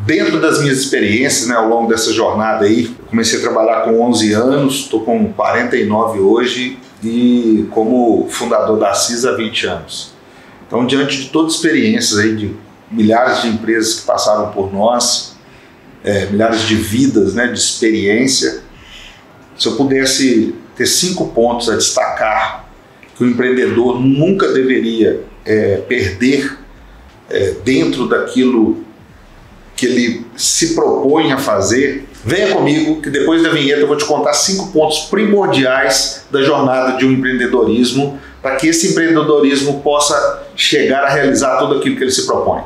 Dentro das minhas experiências, né, ao longo dessa jornada aí, comecei a trabalhar com 11 anos, estou com 49 hoje e como fundador da CIS há 20 anos. Então, diante de todas as experiências aí de milhares de empresas que passaram por nós, milhares de vidas, né, de experiência, se eu pudesse ter 5 pontos a destacar que o empreendedor nunca deveria perder dentro daquilo que ele se propõe a fazer, venha comigo que depois da vinheta eu vou te contar 5 pontos primordiais da jornada de um empreendedorismo para que esse empreendedorismo possa chegar a realizar tudo aquilo que ele se propõe.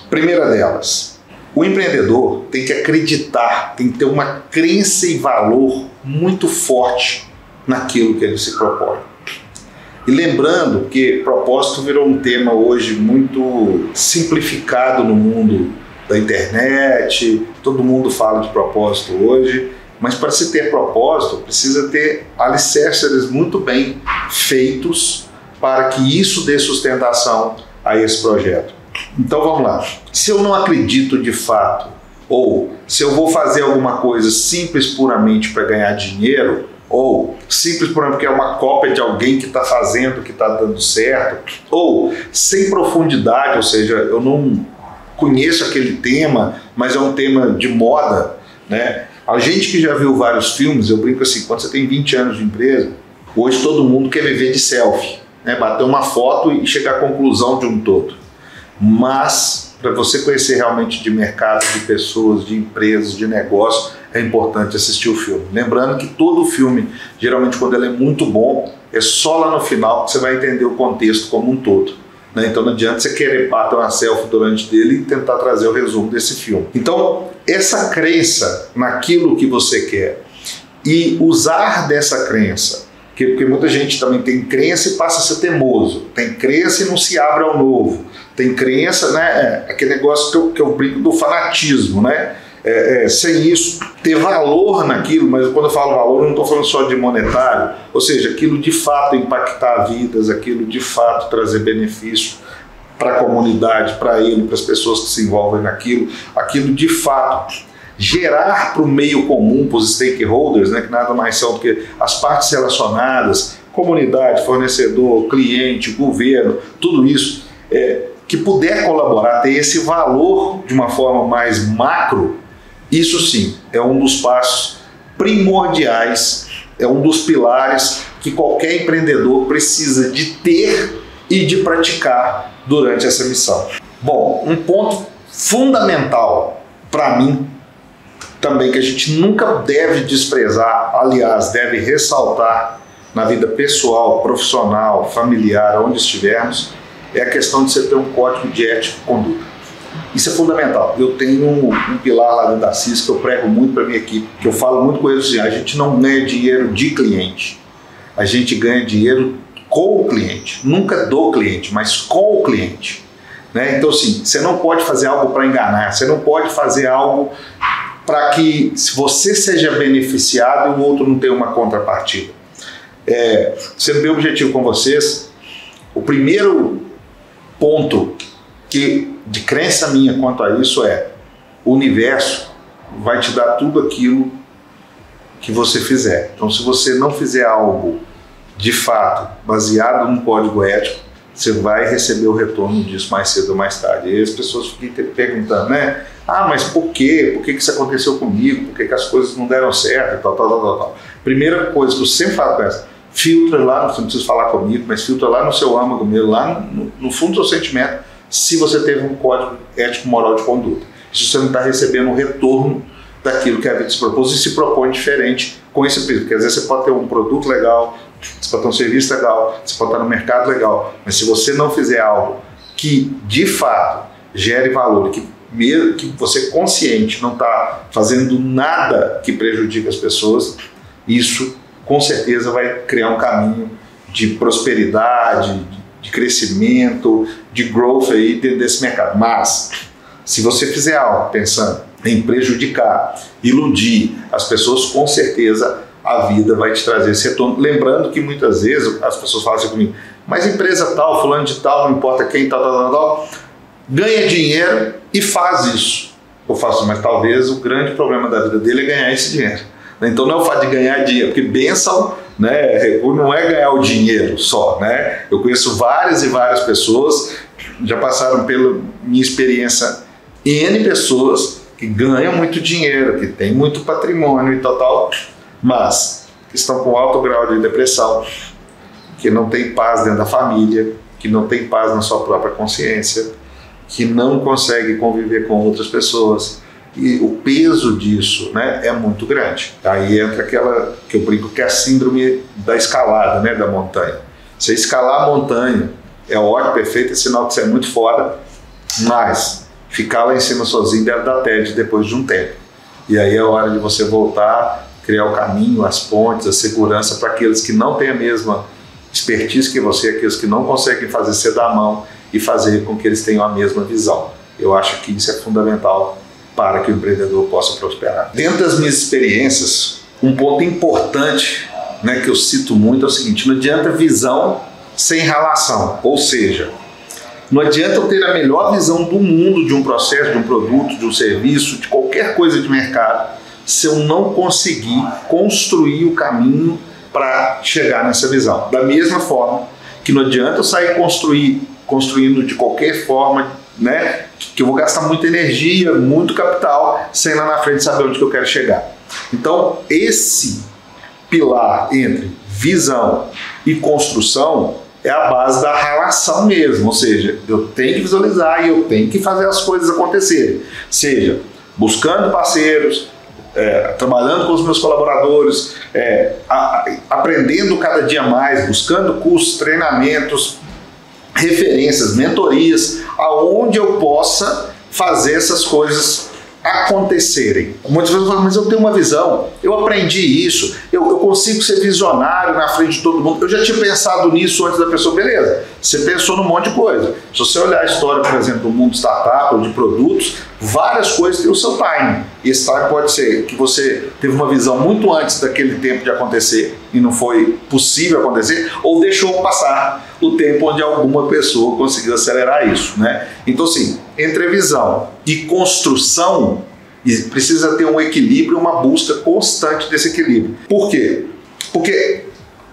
Primeira delas, o empreendedor tem que acreditar, tem que ter uma crença e valor muito forte naquilo que ele se propõe. E lembrando que propósito virou um tema hoje muito simplificado no mundo da internet, todo mundo fala de propósito hoje, mas para se ter propósito precisa ter alicerces muito bem feitos para que isso dê sustentação a esse projeto. Então vamos lá, se eu não acredito de fato, ou se eu vou fazer alguma coisa simples puramente para ganhar dinheiro, ou simples porque é uma cópia de alguém que está fazendo, que está dando certo, ou sem profundidade, ou seja, eu não conheço aquele tema, mas é um tema de moda, né? A gente que já viu vários filmes, eu brinco assim, quando você tem 20 anos de empresa, hoje todo mundo quer viver de selfie, né? Bater uma foto e chegar à conclusão de um todo. Mas para você conhecer realmente de mercado, de pessoas, de empresas, de negócio, é importante assistir o filme. Lembrando que todo filme, geralmente quando ele é muito bom, é só lá no final que você vai entender o contexto como um todo, né? Então não adianta você querer bater uma selfie durante dele e tentar trazer o resumo desse filme. Então essa crença naquilo que você quer e usar dessa crença, porque muita gente também tem crença e passa a ser teimoso, tem crença e não se abre ao novo, tem crença, né, aquele negócio que eu brinco do fanatismo, né? Sem isso, ter valor naquilo, mas quando eu falo valor, eu não estou falando só de monetário, ou seja, aquilo de fato impactar vidas, aquilo de fato trazer benefício para a comunidade, para ele, para as pessoas que se envolvem naquilo, aquilo de fato gerar para o meio comum, para os stakeholders, né, que nada mais são do que as partes relacionadas, comunidade, fornecedor, cliente, governo, tudo isso, que puder colaborar, ter esse valor de uma forma mais macro, isso sim é um dos passos primordiais, é um dos pilares que qualquer empreendedor precisa de ter e de praticar durante essa missão. Bom, um ponto fundamental para mim também que a gente nunca deve desprezar, aliás, deve ressaltar na vida pessoal, profissional, familiar, onde estivermos, é a questão de você ter um código de ética e conduta. Isso é fundamental. Eu tenho um pilar lá dentro da CIS que eu prego muito para a minha equipe, que eu falo muito com eles assim, a gente não ganha dinheiro de cliente, a gente ganha dinheiro com o cliente, nunca do cliente, mas com o cliente, né? Então assim, você não pode fazer algo para enganar, você não pode fazer algo para que você seja beneficiado e o outro não tenha uma contrapartida. Sendo bem objetivo com vocês, o primeiro ponto de crença minha quanto a isso o universo vai te dar tudo aquilo que você fizer. Então se você não fizer algo de fato baseado num código ético, você vai receber o retorno disso mais cedo ou mais tarde. E aí as pessoas ficam perguntando, né? Ah, mas por quê? Por que isso aconteceu comigo? Por que as coisas não deram certo? Tal. Primeira coisa que eu sempre falo com essa, filtra lá, você não precisa falar comigo, mas filtra lá no seu âmago mesmo, lá no fundo do seu sentimento, se você teve um código ético moral de conduta. Se você não está recebendo um retorno daquilo que a vida se propôs e se propõe diferente com esse período. Porque às vezes você pode ter um produto legal, você pode ter um serviço legal, você pode estar no mercado legal, mas se você não fizer algo que de fato gere valor, que mesmo que você consciente não está fazendo nada que prejudique as pessoas, isso com certeza vai criar um caminho de prosperidade, de crescimento, de growth aí desse mercado. Mas se você fizer algo pensando em prejudicar, iludir as pessoas, com certeza a vida vai te trazer esse retorno. Lembrando que muitas vezes as pessoas falam assim comigo, mas empresa tal, fulano de tal, não importa quem, tal, ganha dinheiro e faz isso. Eu faço, mas talvez o grande problema da vida dele é ganhar esse dinheiro. Então não é o fato de ganhar dinheiro, porque bênção, né, não é ganhar o dinheiro só, né? Eu conheço várias e várias pessoas, já passaram pela minha experiência, N pessoas que ganham muito dinheiro, que têm muito patrimônio e tal, mas que estão com alto grau de depressão, que não tem paz dentro da família, que não tem paz na sua própria consciência, que não consegue conviver com outras pessoas. E o peso disso, né, é muito grande. Aí entra aquela que eu brinco que é a síndrome da escalada, né, da montanha. Você escalar a montanha é ótimo, perfeito, é sinal que você é muito foda, mas ficar lá em cima sozinho deve dar tédio depois de um tempo. E aí é a hora de você voltar, criar o caminho, as pontes, a segurança para aqueles que não têm a mesma expertise que você, aqueles que não conseguem fazer você dar a mão e fazer com que eles tenham a mesma visão. Eu acho que isso é fundamental para que o empreendedor possa prosperar. Dentro das minhas experiências, um ponto importante, né, que eu cito muito é o seguinte: não adianta visão sem relação, ou seja, não adianta eu ter a melhor visão do mundo de um processo, de um produto, de um serviço, de qualquer coisa de mercado, se eu não conseguir construir o caminho para chegar nessa visão. Da mesma forma que não adianta eu sair construindo de qualquer forma, né, que eu vou gastar muita energia, muito capital, sem lá na frente saber onde que eu quero chegar. Então, esse pilar entre visão e construção é a base da relação mesmo, ou seja, eu tenho que visualizar e eu tenho que fazer as coisas acontecerem, seja buscando parceiros, trabalhando com os meus colaboradores, aprendendo cada dia mais, buscando cursos, treinamentos, referências, mentorias, aonde eu possa fazer essas coisas acontecerem. Muitas vezes eu falo, mas eu tenho uma visão, eu aprendi isso, eu consigo ser visionário na frente de todo mundo, eu já tinha pensado nisso antes da pessoa. Beleza, você pensou num monte de coisa. Se você olhar a história, por exemplo, do mundo startup ou de produtos, várias coisas têm o seu time. E esse time pode ser que você teve uma visão muito antes daquele tempo de acontecer e não foi possível acontecer, ou deixou passar o tempo onde alguma pessoa conseguiu acelerar isso, né? Então, assim, entre visão e construção, precisa ter um equilíbrio, uma busca constante desse equilíbrio. Por quê? Porque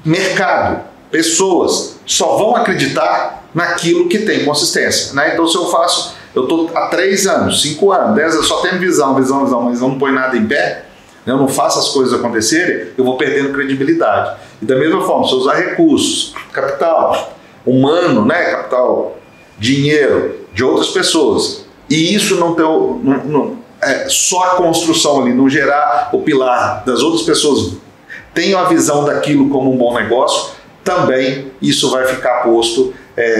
mercado, pessoas só vão acreditar naquilo que tem consistência, né? Então, se eu estou há 3 anos, 5 anos, 10 anos, só tenho visão, mas eu não põe nada em pé, eu não faço as coisas acontecerem, eu vou perdendo credibilidade. E da mesma forma, se eu usar recursos, capital humano, né, capital, dinheiro de outras pessoas, e isso não ter só a construção ali, não gerar o pilar das outras pessoas, tenham a visão daquilo como um bom negócio, também isso vai ficar posto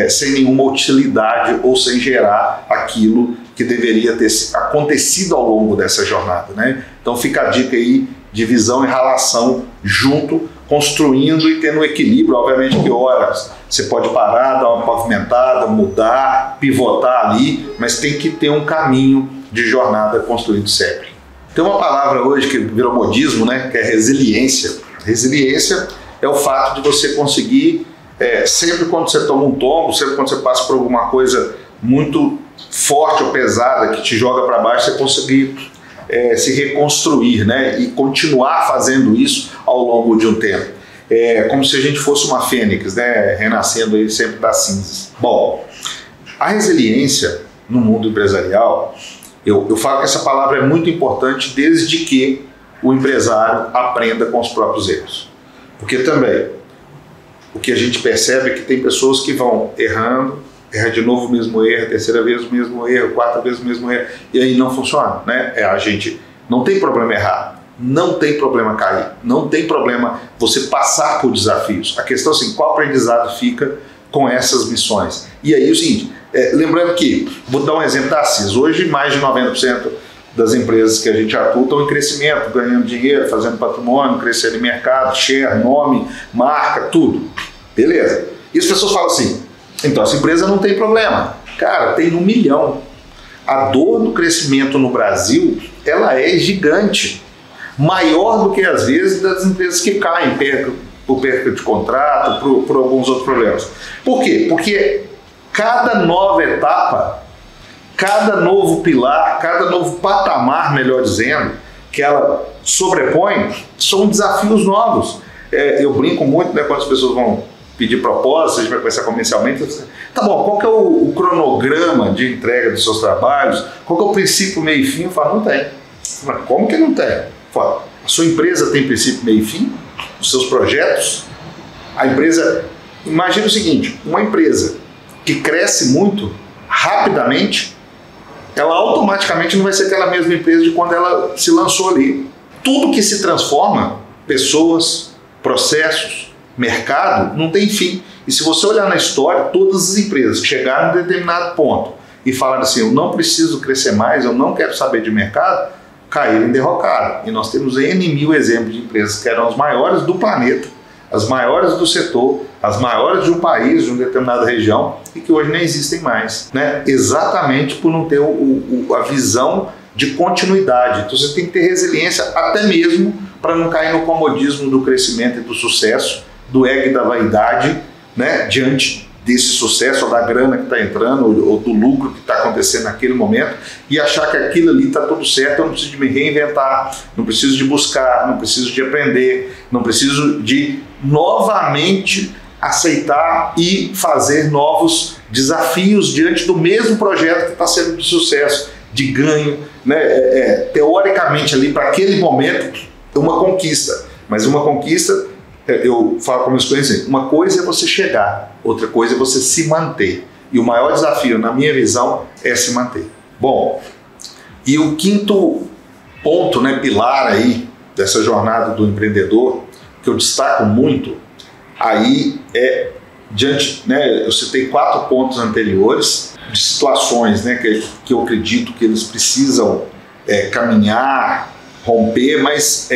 sem nenhuma utilidade ou sem gerar aquilo que deveria ter acontecido ao longo dessa jornada, né? Então fica a dica aí de visão e relação junto, construindo e tendo um equilíbrio. Obviamente que horas você pode parar, dar uma pavimentada, mudar, pivotar ali, mas tem que ter um caminho de jornada construído sempre. Tem uma palavra hoje que virou modismo, né, que é resiliência. Resiliência é o fato de você conseguir, sempre quando você toma um tombo, sempre quando você passa por alguma coisa muito forte ou pesada que te joga para baixo, você conseguir se reconstruir, né, e continuar fazendo isso ao longo de um tempo. É como se a gente fosse uma fênix, né, renascendo aí sempre das cinzas. Bom, a resiliência no mundo empresarial, eu falo que essa palavra é muito importante desde que o empresário aprenda com os próprios erros. Porque também o que a gente percebe é que tem pessoas que vão errando, erra de novo o mesmo erro, terceira vez o mesmo erro, quarta vez o mesmo erro, e aí não funciona, né? A gente não tem problema errar, não tem problema cair, não tem problema você passar por desafios. A questão é assim, qual aprendizado fica com essas missões? E aí o seguinte, lembrando que, vou dar um exemplo da Assis, hoje mais de 90% das empresas que a gente atua estão em crescimento, ganhando dinheiro, fazendo patrimônio, crescendo em mercado, share, nome, marca, tudo. Beleza. E as pessoas falam assim, então essa empresa não tem problema. Cara, tem 1 milhão. A dor do crescimento no Brasil, ela é gigante. maior do que às vezes das empresas que caem por perca de contrato, por alguns outros problemas. Por quê? Porque cada nova etapa, cada novo pilar, cada novo patamar, melhor dizendo, que ela sobrepõe, são desafios novos. Eu brinco muito, né, quando as pessoas vão pedir propostas, a gente vai conversar comercialmente, tá bom, qual que é o cronograma de entrega dos seus trabalhos, qual que é o princípio, meio e fim? Eu falo, não tem. Mas como que não tem? Eu falo, a sua empresa tem princípio, meio e fim? Os seus projetos? A empresa, imagina o seguinte, uma empresa que cresce muito, rapidamente, ela automaticamente não vai ser aquela mesma empresa de quando ela se lançou ali. Tudo que se transforma, pessoas, processos, mercado, não tem fim. E se você olhar na história, todas as empresas que chegaram a um determinado ponto e falaram assim, eu não preciso crescer mais, eu não quero saber de mercado, caíram em derrocada. E nós temos N mil exemplos de empresas que eram as maiores do planeta, as maiores do setor, as maiores de um país, de uma determinada região, e que hoje nem existem mais, né? Exatamente por não ter a visão de continuidade. Então você tem que ter resiliência até mesmo para não cair no comodismo do crescimento e do sucesso, do ego e da vaidade, né? Diante desse sucesso, ou da grana que está entrando, ou do lucro que está acontecendo naquele momento, e achar que aquilo ali está tudo certo, eu não preciso de me reinventar, não preciso de buscar, não preciso de aprender, não preciso de novamente aceitar e fazer novos desafios diante do mesmo projeto que está sendo de sucesso, de ganho, né? Teoricamente ali para aquele momento uma conquista, mas uma conquista, eu falo como eu assim, uma coisa é você chegar, outra coisa é você se manter, e o maior desafio na minha visão é se manter. Bom, e o quinto ponto, né, pilar aí dessa jornada do empreendedor, que eu destaco muito, aí diante, né, eu citei 4 pontos anteriores de situações, né, que eu acredito que eles precisam caminhar, romper, mas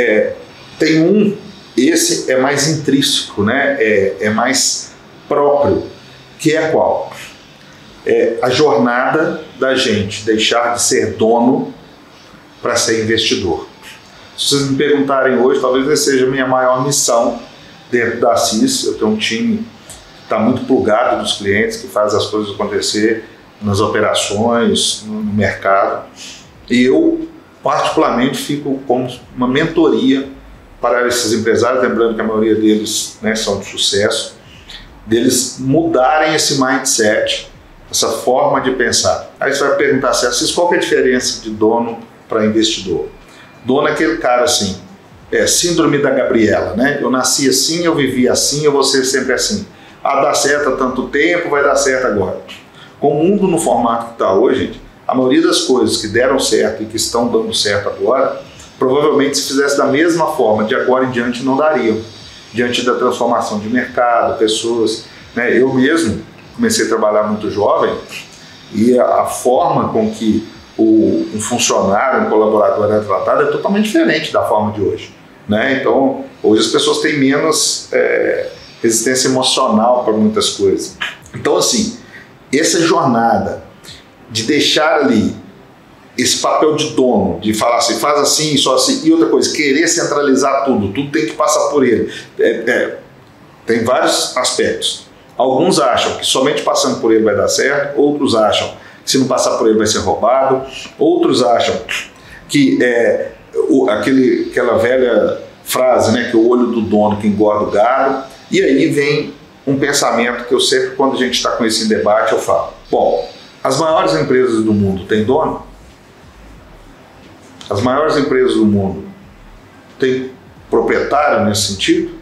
tem esse é mais intrínseco, né, é mais próprio, que é qual? A jornada da gente deixar de ser dono para ser investidor. Se vocês me perguntarem hoje, talvez essa seja a minha maior missão dentro da Assis. Eu tenho um time que está muito plugado dos clientes, que faz as coisas acontecer nas operações, no mercado. E eu, particularmente, fico como uma mentoria para esses empresários, lembrando que a maioria deles, né, são de sucesso, deles mudarem esse mindset, essa forma de pensar. Aí você vai perguntar assim, Assis, qual que é a diferença de dono para investidor? Dono é aquele cara assim, síndrome da Gabriela, né? Eu nasci assim, eu vivi assim, eu vou ser sempre assim. Dá certo há tanto tempo, vai dar certo agora. Com o mundo no formato que está hoje, gente, a maioria das coisas que deram certo e que estão dando certo agora, provavelmente se fizesse da mesma forma, de agora em diante não dariam. Diante da transformação de mercado, pessoas, né? Eu mesmo comecei a trabalhar muito jovem e a forma com que um funcionário, um colaborador é tratado é totalmente diferente da forma de hoje, né? Então, hoje as pessoas têm menos resistência emocional para muitas coisas. Então, assim, essa jornada de deixar ali esse papel de dono, de falar assim, faz assim, só assim, e outra coisa, querer centralizar tudo tem que passar por ele. Tem vários aspectos. Alguns acham que somente passando por ele vai dar certo, outros acham que se não passar por ele vai ser roubado, outros acham que aquela velha frase, né, que o olho do dono que engorda o gado, e aí vem um pensamento que eu sempre, quando a gente está com esse debate, eu falo, bom, as maiores empresas do mundo têm dono? As maiores empresas do mundo têm proprietário nesse sentido?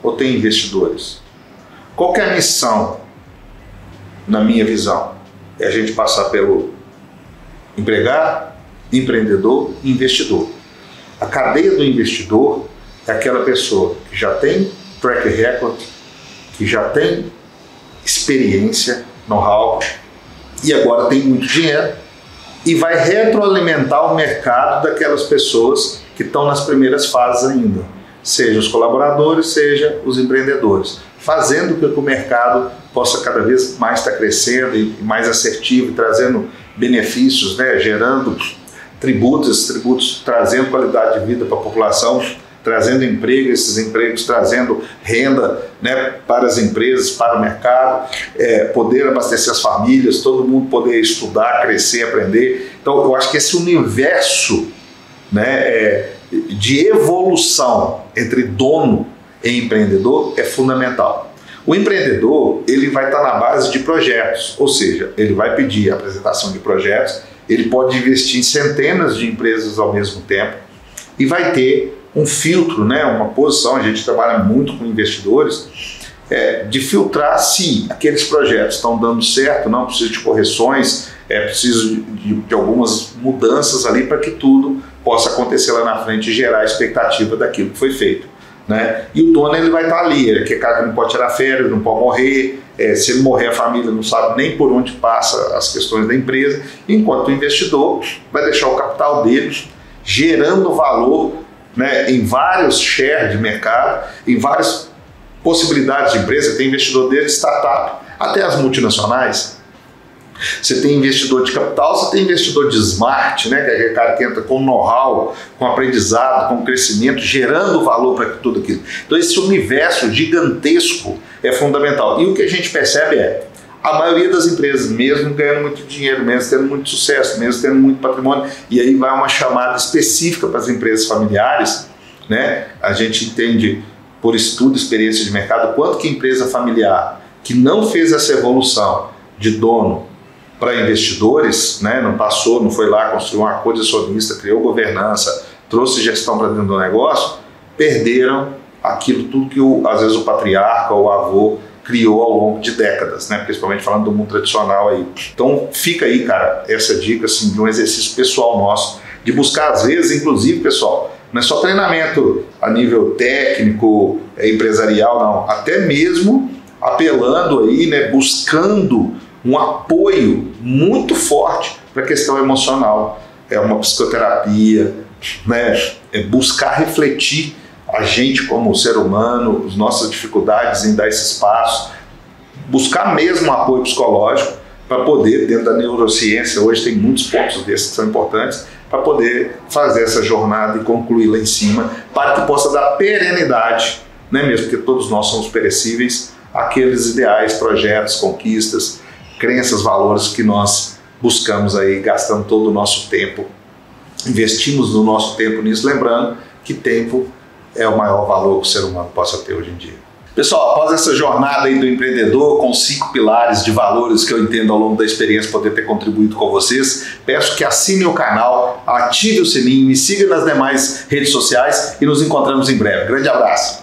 Ou têm investidores? Qual que é a missão, na minha visão? É a gente passar pelo empregado, empreendedor e investidor. A cadeia do investidor é aquela pessoa que já tem track record, que já tem experiência, know-how, e agora tem muito dinheiro, e vai retroalimentar o mercado daquelas pessoas que estão nas primeiras fases ainda, seja os colaboradores, seja os empreendedores, fazendo com que o mercado possa cada vez mais estar crescendo e mais assertivo, e trazendo benefícios, né, gerando tributos, esses tributos trazendo qualidade de vida para a população, trazendo emprego, esses empregos trazendo renda, né, para as empresas, para o mercado, poder abastecer as famílias, todo mundo poder estudar, crescer, aprender. Então eu acho que esse universo, né, de evolução entre dono e empreendedor é fundamental. O empreendedor, ele vai estar na base de projetos, ou seja, ele vai pedir a apresentação de projetos, ele pode investir em centenas de empresas ao mesmo tempo e vai ter um filtro, né, uma posição, a gente trabalha muito com investidores, de filtrar se aqueles projetos estão dando certo, não precisa de correções, preciso de algumas mudanças ali para que tudo possa acontecer lá na frente e gerar a expectativa daquilo que foi feito, né? E o dono, ele vai estar ali, ele é cara que não pode tirar férias, não pode morrer, se ele morrer a família não sabe nem por onde passa as questões da empresa, enquanto o investidor vai deixar o capital dele gerando valor, né, em vários shares de mercado, em várias possibilidades de empresa. Tem investidor desde startup até as multinacionais. Você tem investidor de capital, você tem investidor de smart, né, que é aquele cara que entra com know-how, com aprendizado, com crescimento, gerando valor para tudo aquilo. Então esse universo gigantesco é fundamental. E o que a gente percebe a maioria das empresas, mesmo ganhando muito dinheiro, mesmo tendo muito sucesso, mesmo tendo muito patrimônio, e aí vai uma chamada específica para as empresas familiares, né? A gente entende por estudo, experiência de mercado, quanto que a empresa familiar que não fez essa evolução de dono para investidores, né? Não passou, não foi lá, construiu um acordo acionista, criou governança, trouxe gestão para dentro do negócio, perderam aquilo tudo que às vezes o patriarca ou o avô criou ao longo de décadas, né? Principalmente falando do mundo tradicional aí. Então fica aí, cara, essa dica assim, de um exercício pessoal nosso, de buscar às vezes, inclusive, pessoal, não é só treinamento a nível técnico, empresarial, não, até mesmo apelando aí, né, buscando um apoio muito forte para a questão emocional. É uma psicoterapia, né? Buscar refletir a gente como ser humano, as nossas dificuldades em dar esse espaço, buscar mesmo um apoio psicológico para poder, dentro da neurociência, hoje tem muitos pontos desses que são importantes, para poder fazer essa jornada e concluir lá em cima, para que possa dar perenidade, né, mesmo porque todos nós somos perecíveis, àqueles ideais, projetos, conquistas, crenças, valores que nós buscamos aí, gastando todo o nosso tempo, investimos no nosso tempo nisso, lembrando que tempo é o maior valor que o ser humano possa ter hoje em dia. Pessoal, após essa jornada aí do empreendedor, com 5 pilares de valores que eu entendo ao longo da experiência poder ter contribuído com vocês, peço que assine o canal, ative o sininho, me siga nas demais redes sociais e nos encontramos em breve. Grande abraço!